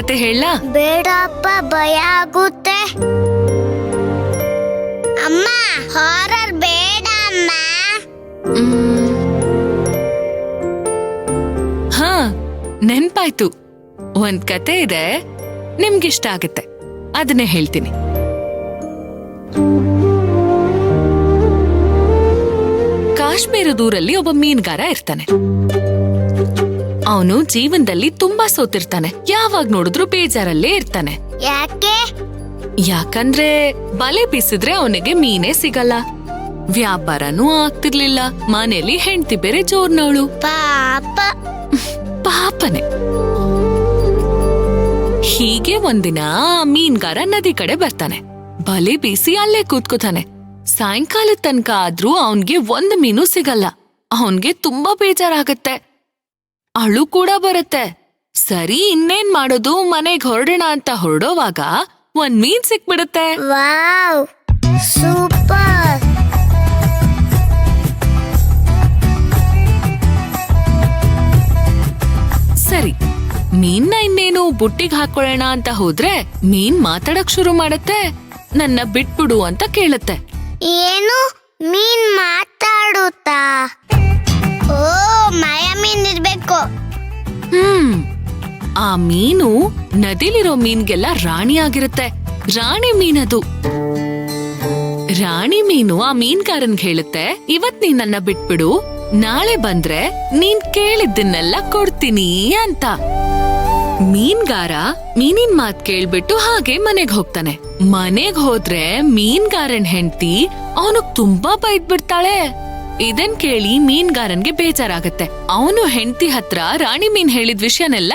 ಕತೆ ಹೇಳಲಾ? ಬೇಡಪ್ಪ, ಭಯ ಆಗುತ್ತೆ. ಅಮ್ಮ, ಹಾರರ್ ಬೇಡ ಅಮ್ಮ. ಹಾ, ನೆನ್ಪಾಯ್ತು. ಒಂದ್ ಕತೆ ಇದೆ, ನಿಮ್ಗಿಷ್ಟ ಆಗತ್ತೆ, ಅದನ್ನೇ ಹೇಳ್ತೀನಿ. ಕಾಶ್ಮೀರದೂರಲ್ಲಿ ಒಬ್ಬ ಮೀನುಗಾರ ಇರ್ತಾನೆ. ಅವನು ಜೀವನದಲ್ಲಿ ತುಂಬಾ ಸೋತಿರ್ತಾನೆ. ಯಾವಾಗ ನೋಡಿದ್ರು ಬೇಜಾರಲ್ಲೇ ಇರ್ತಾನೆ. ಯಾಕೆ? ಯಾಕಂದ್ರೆ ಬಲೆ ಬೀಸಿದ್ರೆ ಅವನಿಗೆ ಮೀನೇ ಸಿಗಲ್ಲ, ವ್ಯಾಪಾರನೂ ಆಗ್ತಿರ್ಲಿಲ್ಲ, ಮನೇಲಿ ಹೆಂಡತಿ ಬೇರೆ ಜೋರ್ನವಳು. ಪಾಪ. ಪಾಪನೆ. ಹೀಗೆ ಒಂದಿನ ಮೀನ್ಗಾರ ನದಿ ಕಡೆ ಬರ್ತಾನೆ. ಬಲೆ ಬೀಸಿ ಅಲ್ಲೇ ಕೂತ್ಕೋತಾನೆ. ಸಾಯಂಕಾಲದ ತನಕ ಆದ್ರೂ ಅವನ್ಗೆ ಒಂದ್ ಮೀನು ಸಿಗಲ್ಲ. ಅವನ್ಗೆ ತುಂಬಾ ಬೇಜಾರಾಗತ್ತೆ, ಅಳು ಕೂಡ ಬರುತ್ತೆ. ಸರಿ, ಇನ್ನೇನ್ ಮಾಡೋದು, ಮನೆಗ್ ಹೊರಡೋಣ ಅಂತ ಹೊರಡೋವಾಗ ಒಂದ್ ಮೀನ್ ಸಿಕ್ಬಿಡುತ್ತೆ. Wow, super. ಸರಿ, ಮೀನ್ನ ಇನ್ನೇನು ಬುಟ್ಟಿಗೆ ಹಾಕೊಳ್ಳೋಣ ಅಂತ ಹೋದ್ರೆ ಮೀನ್ ಮಾತಾಡಕ್ ಶುರು ಮಾಡತ್ತೆ. ನನ್ನ ಬಿಟ್ಬಿಡು ಅಂತ ಕೇಳುತ್ತೆ. ಏನು, ಮೀನ್ ಮಾತಾಡುತ್ತಾ? ಓ, ಮಾಯ ಮೀನ್ ಇರ್ಬೇಕು. ಆ ಮೀನು ನದಿಲಿರೋ ಮೀನ್ಗೆಲ್ಲ ರಾಣಿ ಆಗಿರುತ್ತೆ. ರಾಣಿ ಮೀನದು. ರಾಣಿ ಮೀನು ಆ ಮೀನ್ಗಾರನ್ಗೆ ಹೇಳುತ್ತೆ, ಇವತ್ ನೀನ್ ನನ್ನ ಬಿಟ್ಬಿಡು, ನಾಳೆ ಬಂದ್ರೆ ನೀನ್ ಕೇಳಿದ್ದನ್ನೆಲ್ಲ ಕೊಡ್ತೀನಿ ಅಂತ. ಮೀನ್ಗಾರ ಮೀನಿನ್ ಮಾತ್ ಕೇಳ್ಬಿಟ್ಟು ಹಾಗೆ ಮನೆಗ್ ಹೋಗ್ತಾನೆ. ಮನೆಗ್ ಹೋದ್ರೆ ಮೀನ್ಗಾರನ್ ಹೆಂಡ್ತಿ ಅವನಿಗ್ ತುಂಬಾ ಬೈದ್ಬಿಡ್ತಾಳೆ. ಇದನ್ ಕೇಳಿ ಮೀನ್ಗಾರನ್ಗೆ ಬೇಜಾರಾಗತ್ತೆ. ಅವನು ಹೆಂಡ್ತಿ ಹತ್ರ ರಾಣಿ ಮೀನ್ ಹೇಳಿದ ವಿಷಯನೆಲ್ಲ